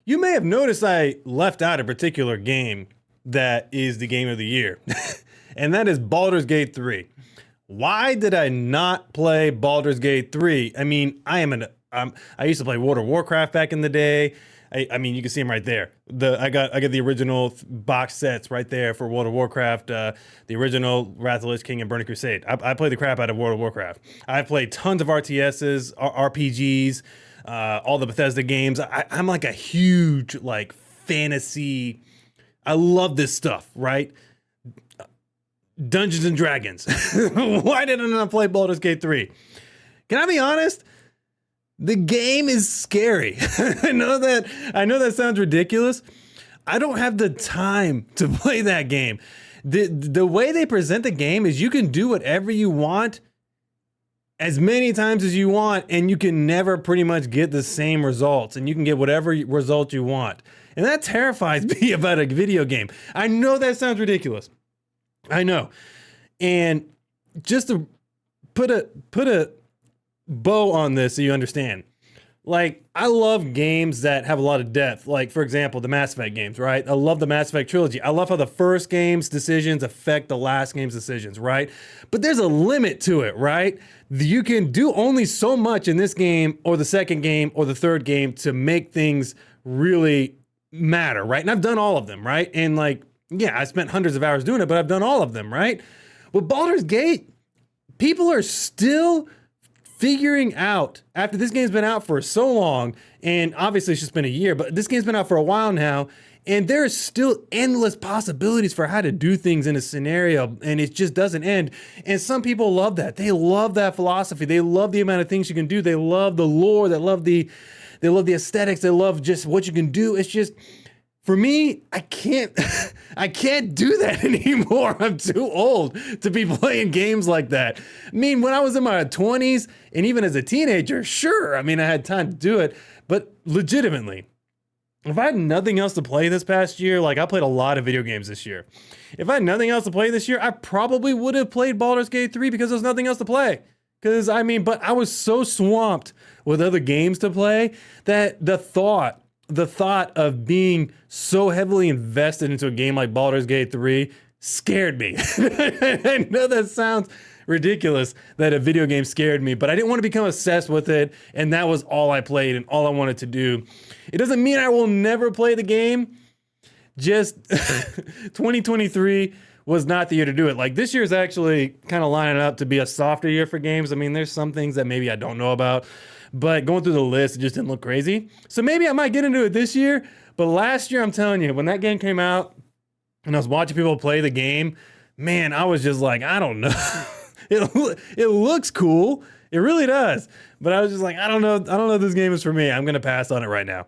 You may have noticed I left out a particular game that is the game of the year, and that is Baldur's Gate 3. Why did I not play Baldur's Gate 3? I mean, I used to play World of Warcraft back in the day. I mean, you can see them right there. I got the original box sets right there for World of Warcraft, the original Wrath of the Lich King and Burning Crusade. I played the crap out of World of Warcraft. I played tons of RTSs, RPGs, all the Bethesda games. I'm like a huge like fantasy. I love this stuff, right? Dungeons and Dragons. Why did I not play Baldur's Gate 3? Can I be honest? The game is scary. I know that sounds ridiculous. I don't have the time to play that game. The way they present the game is you can do whatever you want as many times as you want, and you can never pretty much get the same results, and you can get whatever result you want. And that terrifies me about a video game. I know that sounds ridiculous. I know. And just to put a bow on this so you understand. Like, I love games that have a lot of depth. Like, for example, the Mass Effect games, right? I love the Mass Effect trilogy. I love how the first game's decisions affect the last game's decisions, right? But there's a limit to it, right? You can do only so much in this game or the second game or the third game to make things really matter, right? And I've done all of them, right? And like, yeah, I spent hundreds of hours doing it, but I've done all of them, right? With Baldur's Gate, people are still figuring out, after this game's been out for so long, and obviously it's just been a year, but this game's been out for a while now, and there's still endless possibilities for how to do things in a scenario, and it just doesn't end. And some people love that. They love that philosophy. They love the amount of things you can do. They love the lore. They love the aesthetics. They love just what you can do. It's just, for me, I can't do that anymore. I'm too old to be playing games like that. I mean, when I was in my 20s and even as a teenager, sure, I mean, I had time to do it, but legitimately, if I had nothing else to play this past year, like I played a lot of video games this year. If I had nothing else to play this year, I probably would have played Baldur's Gate 3 because there's nothing else to play. But I was so swamped with other games to play that the thought of being so heavily invested into a game like Baldur's Gate 3 scared me. I know that sounds ridiculous that a video game scared me, but I didn't want to become obsessed with it, and that was all I played and all I wanted to do. It doesn't mean I will never play the game. Just 2023 was not the year to do it. Like, this year is actually kind of lining up to be a softer year for games. I mean, there's some things that maybe I don't know about, but going through the list, it just didn't look crazy. So maybe I might get into it this year. But last year, I'm telling you, when that game came out and I was watching people play the game, man, I was just like, I don't know. It looks cool. It really does. But I was just like, I don't know if this game is for me. I'm going to pass on it right now.